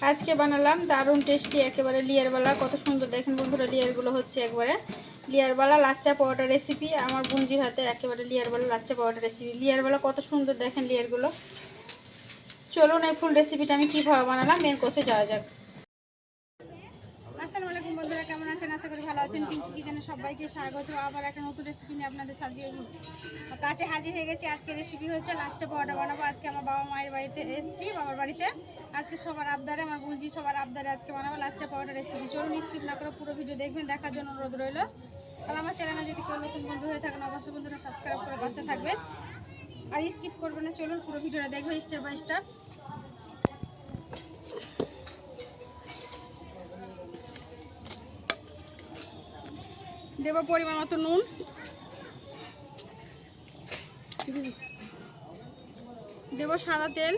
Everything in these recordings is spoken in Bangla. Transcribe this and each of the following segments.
আজকে বানালাম দারুণ টেস্টি একেবারে লিয়ারওয়ালা। কত সুন্দর দেখেন বন্ধুরা, লিয়ারগুলো হচ্ছে একবারে লিয়ারওয়ালা লাচ্চা পরোটা রেসিপি। আমার বুঞ্জির হাতে একেবারে লিয়ারওয়ালা লাচ্চা পরোটা রেসিপি। লিয়ারওয়ালা কত সুন্দর দেখেন লিয়ারগুলো। চলুন এই ফুল রেসিপিটা আমি কীভাবে বানালাম মেন কোর্সে যাওয়া যাক। আসসালামু আলাইকুম বন্ধুরা, কেমন আছেন? আশা করি ভালো আছেন। পিঙ্কি কিচেনে সবাইকে স্বাগত। আবার একটা নতুন রেসিপি নিয়ে আপনাদের সাথে কাছে হাজির হয়ে গেছি। আজকে রেসিপি হচ্ছে লাচ্চা পরোটা বানাবো। আজকে আমার বাবা মায়ের বাড়িতে এসেছি, বাবার বাড়িতে। আজকে সবার আবদারে, আমার বুঞ্জি সবার আবদারে আজকে বানাবো লাচ্চা পরোটা রেসিপি। চলুন স্কিপ না করে পুরো ভিডিও দেখবেন, দেখার জন্য অনুরোধ রইল। আর আমার চ্যানেলে যদি কেউ নতুন বন্ধু হয়ে থাকেন অবশ্যই বন্ধুরা সাবস্ক্রাইব করে পাশে থাকবেন আর স্কিপ করবেন না। চলুন পুরো ভিডিওটা দেখবেন স্টেপ বাই স্টেপ। দেব পরিমাণ মতো নুন, দেব সাদা তেল।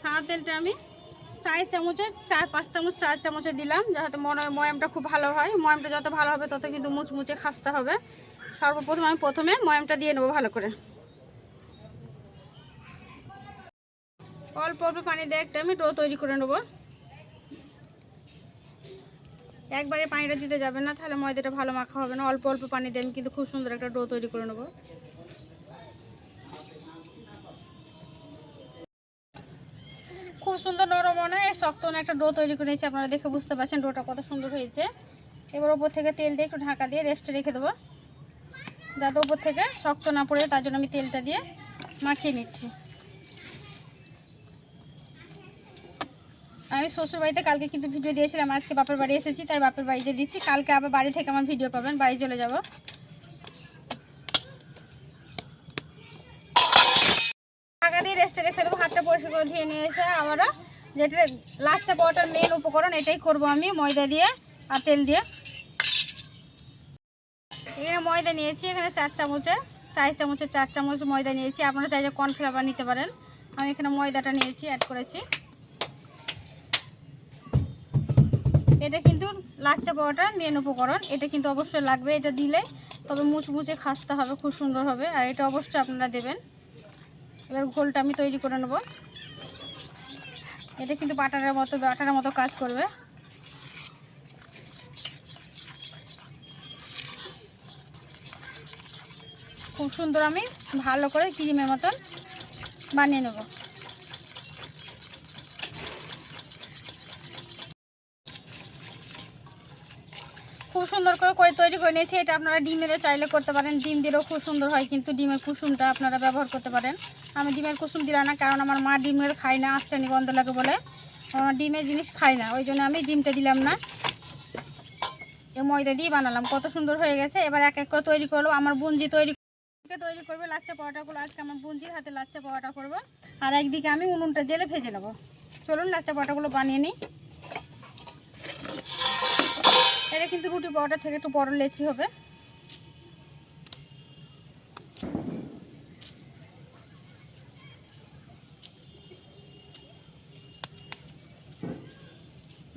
সাদা তেলটা আমি 4 চামচে 4-5 চামচ 4 চামচে দিলাম, যাতে ময়ামটা খুব ভালো হয়। ময়ামটা যত ভালো হবে তত কিন্তু মুচমুচে খাস্তা হবে। সর্বপ্রথম আমি প্রথমে ময়ামটা দিয়ে নেবো ভালো করে। অল্প অল্প পানি দিয়ে একটা আমি ডো তৈরি করে নেবো। একবারে পানিটা দিতে যাবেন না, তাহলে ময়দাটা ভালো মাখা হবে না। অল্প অল্প পানি দিয়ে আমি কিন্তু খুব সুন্দর একটা ডো তৈরি করে নেবো। খুব সুন্দর নরম নয়, শক্ত একটা ডো তৈরি করে নিয়েছি। আপনারা দেখে বুঝতে পারছেন ডোটা কত সুন্দর হয়েছে। এবার ওপর থেকে তেল দিয়ে একটু ঢাকা দিয়ে রেস্টে রেখে দেবো, যাতে ওপর থেকে শক্ত না পড়ে। তার জন্য আমি তেলটা দিয়ে মাখিয়ে নিচ্ছি। আমি শ্বশুর বাড়িতে কালকে কিন্তু ভিডিও দিয়েছিলাম, আজকে বাপের বাড়ি এসেছি, তাই বাপের বাড়িতে দিচ্ছি। কালকে আবার বাড়ি থেকে আমার ভিডিও পাবেন, বাড়ি চলে যাব। ঢাকা দিয়ে রেস্টে রেখে দেবো। হাতটা পরিষ্কার করে ধুয়ে নিয়ে এসে আবারও যেটা লাচ্চা পরোটার মেন উপকরণ, এটাই করব আমি ময়দা দিয়ে আর তেল দিয়ে। এখানে ময়দা নিয়েছি, এখানে 4 চামচের 4 চামচ ময়দা নিয়েছি। আপনারা চাইলে কর্নফ্লাওয়ার নিতে পারেন। আমি এখানে ময়দাটা নিয়েছি, অ্যাড করেছি। এটা কিন্তু লাচ্চা পরোটার মেন উপকরণ, এটা কিন্তু অবশ্যই লাগবে। এটা দিলে তবে মুচমুচে খাস্তা হবে, খুব সুন্দর হবে। আর এটা অবশ্যই আপনারা দেবেন। এবার ঘোলটা আমি তৈরি করে নেব। এটা কিন্তু বাটারের মতো কাজ করবে। খুব সুন্দর আমি ভালো করে ক্রিমের মতন বানিয়ে নেব। খুব সুন্দর করে তৈরি করে নিয়েছি। এটা আপনারা ডিমেরও চাইলে করতে পারেন, ডিম দিলেও খুব সুন্দর হয়, কিন্তু ডিমের কুসুমটা আপনারা ব্যবহার করতে পারেন। আমি ডিমের কুসুম দিলাম না, কারণ আমার মা ডিমের খায় না, আঁশটানি গন্ধ লাগে বলে ডিমের জিনিস খায় না, ওই জন্য আমি ডিমটা দিলাম না। এই ময়দা দিয়ে বানালাম, কত সুন্দর হয়ে গেছে। এবার এক এক করে তৈরি করবো। আমার বুঞ্জি তৈরি করবে লাচ্চা পরোটাগুলো। আজকে আমার বুঞ্জির হাতে লাচ্চা পরোটা করবো। আর একদিকে আমি উনুনটা জেলে ভেজে নেবো। চলুন লাচ্চা পরোটাগুলো বানিয়ে নিই। এটা কিন্তু রুটি পরোটা থেকে একটু বড় লেচি হবে।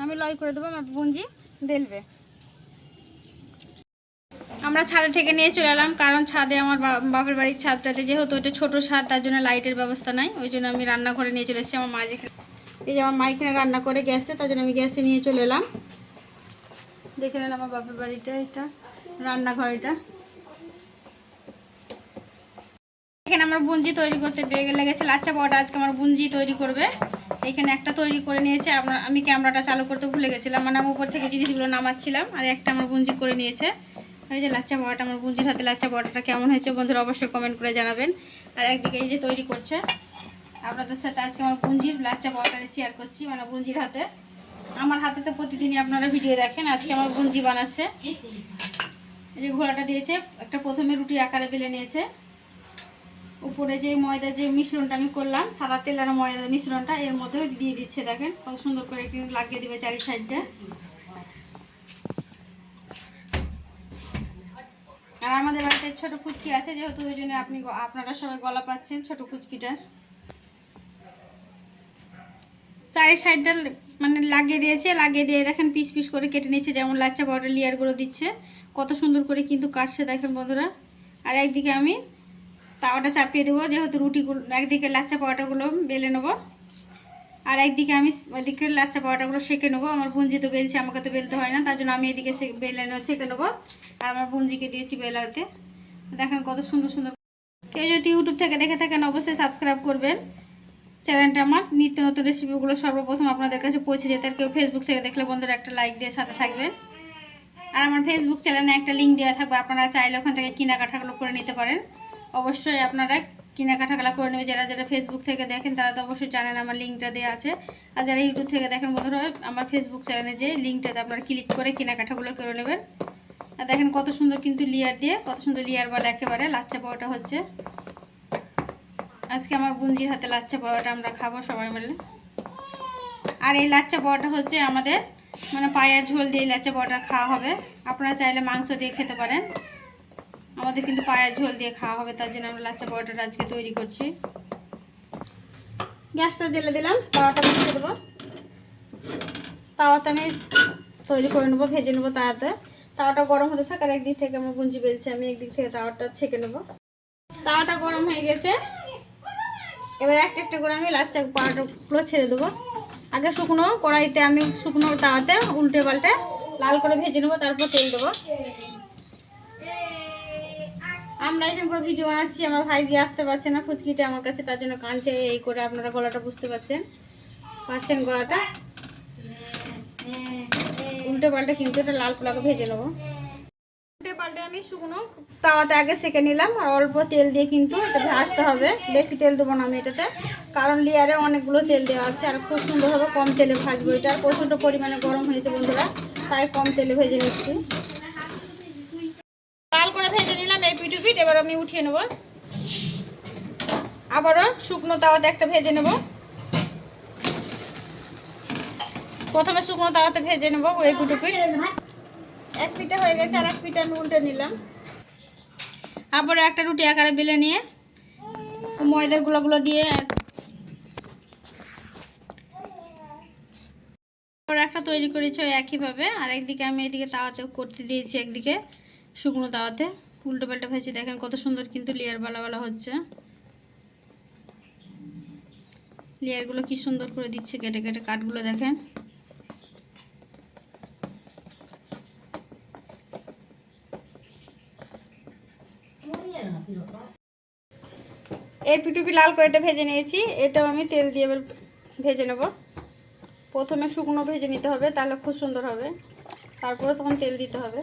আমি লয় করে দেবো, আমার বুঞ্জি বেলবে। আমরা ছাদে থেকে নিয়ে চলে এলাম, কারণ ছাদে আমার বাপের বাড়ির ছাদটাতে যেহেতু এটা ছোটো ছাদ, তার জন্য লাইটের ব্যবস্থা নাই। ওই জন্য আমি রান্নাঘরে নিয়ে চলে এসেছি। আমার মা যেখানে, এই যে আমার মা এখানে রান্না করে গ্যাসে, তার জন্য আমি গ্যাসে নিয়ে চলে এলাম। দেখে নেন আমার বাপের বাড়িটা, এটা রান্নাঘর। এটা এখানে আমার বুঞ্জি তৈরি করতে লেগেছে। লাচ্চা পরোটা আজকে আমার বুঞ্জি তৈরি করবে। এখানে একটা তৈরি করে নিয়েছে। আমি ক্যামেরাটা চালু করতে ভুলে গেছিলাম, মানে আমি উপর থেকে জিনিসগুলো নামাচ্ছিলাম। আর একটা আমার বুঞ্জি করে নিয়েছে। এই যে লাচ্চা পরোটা, আমার বুঞ্জির হাতে লাচ্চা পরোটাটা কেমন হয়েছে বন্ধুরা অবশ্যই কমেন্ট করে জানাবেন। আর একদিকে এই যে তৈরি করছে, আপনাদের সাথে আজকে আমার বুঞ্জির লাচ্চা পরোটাটা শেয়ার করছি, মানে বুঞ্জির হাতে। আমার হাতে তো প্রতিদিনই আপনারা ভিডিও দেখেন, আজকে আমার বুঞ্জি বানাচ্ছে। এই যে ঘোড়াটা দিয়েছে, একটা প্রথমে রুটি আকারে বেলে নিয়েছে। উপরে যে ময়দা যে মিশ্রণটা আমি করলাম, সাদা তেল আর ময়দা মিশ্রণটা এর মধ্যে দিয়ে দিচ্ছে। দেখেন কত সুন্দর করে কিন্তু লাগিয়ে দেবে চারি সাইডটা। আর আমাদের বাড়িতে ছোট কুচকি আছে, যেহেতু ওই জন্য আপনারা সবাই গলা পাচ্ছেন ছোট কুচকিটা। চারি সাইডটা মানে লাগিয়ে দিয়েছে, লাগিয়ে দিয়ে দেখেন পিস পিস করে কেটে নিচ্ছে, যেমন লাচ্চা পরোটার লেয়ারগুলো দিচ্ছে। কত সুন্দর করে কিন্তু কাটছে দেখেন বন্ধুরা। আর একদিকে আমি তাওয়াটা চাপিয়ে দেবো, যেহেতু রুটিগুলো একদিকে লাচ্চা পরোটাগুলো বেলে নেবো। আর একদিকে আমি ওইদিকে লাচ্চা পরোটাগুলো সেঁকে নেবো। আমার বুঞ্জি তো বেলছে, আমাকে তো বেলতে হয় না, তার জন্য আমি এদিকে সেঁকে নেবো। আর আমার বুঞ্জিকে দিয়েছি বেলাতে। দেখেন কত সুন্দর সুন্দর। কেউ যদি ইউটিউব থেকে দেখে থাকেন অবশ্যই সাবস্ক্রাইব করবেন চ্যানেলটা। আমার নিত্য নতুন রেসিপিগুলো সর্বপ্রথম আপনাদের কাছে পৌঁছে যেতে। আর কেউ ফেসবুক থেকে দেখলে বন্ধুরা একটা লাইক দিয়ে সাথে থাকবেন। আর আমার ফেসবুক চ্যানেলে একটা লিঙ্ক দেওয়া থাকবে, আপনারা চাইলে ওখান থেকে কেনাকাটাগুলো করে নিতে পারেন। অবশ্যই আপনারা কেনাকাটাগুলো করে নেবে। যারা যারা ফেসবুক থেকে দেখেন তারা তো অবশ্যই জানেন আমার লিঙ্কটা দেওয়া আছে। আর যারা ইউটিউব থেকে দেখেন বন্ধুরা, আমার ফেসবুক চ্যানেলে যে লিঙ্কটাতে আপনারা ক্লিক করে কেনাকাটাগুলো করে নেবেন। আর দেখেন কত সুন্দর কিন্তু লেয়ার দিয়ে, কত সুন্দর লেয়ার বলে একেবারে লাচ্চা পরোটা হচ্ছে। আজকে আমার বুঞ্জির হাতে লাচ্চা পরোটা আমরা খাবো সবাই মিলে। আর এই লাচ্চা পরোটা হচ্ছে আমাদের মানে পায়ের ঝোল দিয়ে লাচ্চা পরোটা খাওয়া হবে। আপনারা চাইলে মাংস দিয়ে খেতে পারেন, আমাদের কিন্তু পায়ের ঝোল দিয়ে খাওয়া হবে, তার জন্য আমরা লাচ্চা পরোটাটা আজকে তৈরি করছি। গ্যাসটা জ্বেলে দিলাম, তাওয়াটা বসিয়ে দেবো। তাওয়াটা আমি তৈরি করে নেবো, ভেজে নেবো তাওয়াতে। তাওয়াটা গরম হতে থাকে। আর একদিক থেকে আমার বুঞ্জি বেলছে, আমি একদিক থেকে তাওয়াটা ছেঁকে নেবো। তাওয়াটা গরম হয়ে গেছে, এবার একটা একটা করে আমি লাচ্চা পরোটাগুলো ছেড়ে দেবো। আগে শুকনো কড়াইতে আমি শুকনো তাওয়াতে উল্টে পাল্টে লাল করে ভেজে নেবো, তারপর তেল দেবো। আমরা এখানে পুরো ভিডিও বানাচ্ছি, আমার ভাইজি আসতে পারছে না ফুচকিটা আমার কাছে, তার জন্য কাঁদছে। এই করে আপনারা গলাটা বুঝতে পারছেন গলাটা। উল্টে পাল্টে কিন্তু এটা লাল পোলাকে ভেজে নেবো। উল্টে পাল্টে আমি শুকনো তাওয়াতে আগে সেঁকে নিলাম। আর অল্প তেল দিয়ে কিন্তু এটা ভাজতে হবে, বেশি তেল দেবো না আমি এটাতে, কারণ লেয়ারে অনেকগুলো তেল দেওয়া আছে। আর খুব সুন্দর হবে, কম তেলে ভাজবো এটা। আর প্রচণ্ড পরিমাণে গরম হয়েছে বন্ধুরা, তাই কম তেলে ভেজে নিচ্ছি। লাল করে ভেজে নিলাম এই পিঠ পিঠ। এবার আমি উঠিয়ে নেব, আবারও শুকনো তাওয়াতে একটা ভেজে নেব। প্রথমে শুকনো তাওয়াতে ভেজে নেব এই পিঠ পিঠ। এক পিঠে হয়ে গেছে, আর এক পিঠে আমি উল্টে নিলাম। আবারও একটা রুটি আকারে বেলে নিয়ে ময়দার গুঁড়োগুলো দিয়ে একটা তৈরি করেছি ওই একইভাবে। আর একদিকে আমি এদিকে তাওয়াতে করতে দিয়েছি, একদিকে শুকনো তাওয়াতে উল্টো পাল্টা ভেজে। দেখেন কত সুন্দর কিন্তু লেয়ার বালা হচ্ছে। লেয়ারগুলো কি সুন্দর করে দিচ্ছে কেটে কেটে, কাঠগুলো দেখেন। এই পিটুপি লাল করে এটা ভেজে নিয়েছি, এটাও আমি তেল দিয়ে এবার ভেজে নেব। প্রথমে শুকনো ভেজে নিতে হবে, তাহলে খুব সুন্দর হবে, তারপরে তখন তেল দিতে হবে।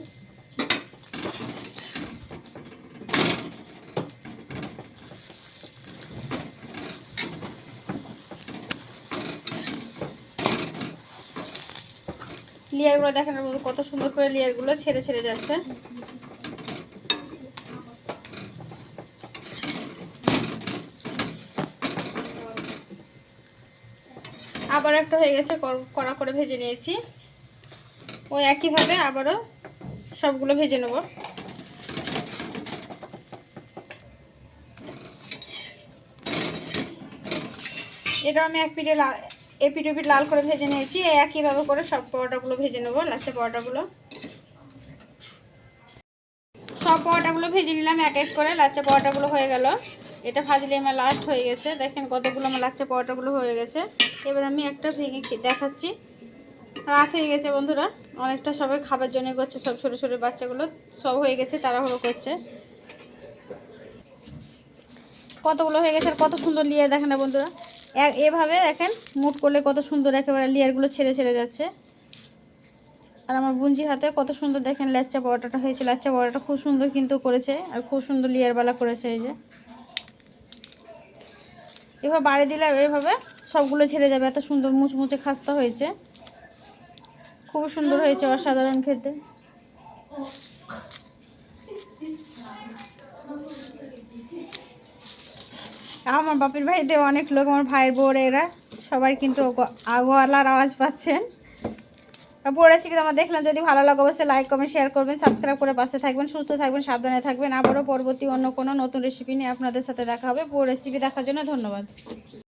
লেয়ারগুলো দেখেন কত সুন্দর করে লেয়ারগুলো ছেড়ে ছেড়ে যাচ্ছে। আবার একটা হয়ে গেছে, কড়া করে ভেজে নিয়েছি। ওই একইভাবে আবারও সবগুলো ভেজে নেব। এটা আমি এক পিঠে এপিঠ ওপিঠ লাল করে ভেজে নিয়েছি। একইভাবে করে সব পরোটাগুলো ভেজে নেব, লাচ্চা পরোটাগুলো। সব পরোটাগুলো ভেজে নিলাম এক এক করে। লাচ্চা পরোটাগুলো হয়ে গেল, এটা ভাজলে আমার লাস্ট হয়ে গেছে। দেখেন কতগুলো আমার লাচ্চা পরোটাগুলো হয়ে গেছে। এবার আমি একটা ভেঙে দেখাচ্ছি। রাত হয়ে গেছে বন্ধুরা, অনেকটা সবাই খাবার জন্য করছে, সব ছোটো ছোটো বাচ্চাগুলো সব হয়ে গেছে, তাড়াহুড়ো করছে। কতগুলো হয়ে গেছে, আর কত সুন্দর লেয়ার দেখেন না বন্ধুরা। এভাবে দেখেন মুট করলে কত সুন্দর একেবারে লেয়ারগুলো ছেড়ে ছেড়ে যাচ্ছে। আর আমার বুঞ্জির হাতে কত সুন্দর দেখেন লাচ্চা পরোটাটা হয়েছে। লাচ্চা পরোটাটা খুব সুন্দর কিন্তু করেছে, আর খুব সুন্দর লেয়ারবালা করেছে। এই যে এভাবে বাড়ি দিলে এইভাবে সবগুলো ছেড়ে যাবে, এত সুন্দর মুচমুচে খাস্তা হয়েছে, খুব সুন্দর হয়েছে, অসাধারণ খেতে। আমার বাপের বাড়িতে অনেক লোক, আমার ভাইয়ের বউরা, এরা সবাই কিন্তু গলার আওয়াজ পাচ্ছেন। পুরো রেসিপি আমার দেখলেন, যদি ভালো লাগে অবশ্যই লাইক কমেন্ট শেয়ার করবেন, সাবস্ক্রাইব করে পাশে থাকবেন। সুস্থ থাকবেন, সাবধানে থাকবেন। আবারও পরবর্তী অন্য কোনো নতুন রেসিপি নিয়ে আপনাদের সাথে দেখা হবে। পুরো রেসিপি দেখার জন্য ধন্যবাদ।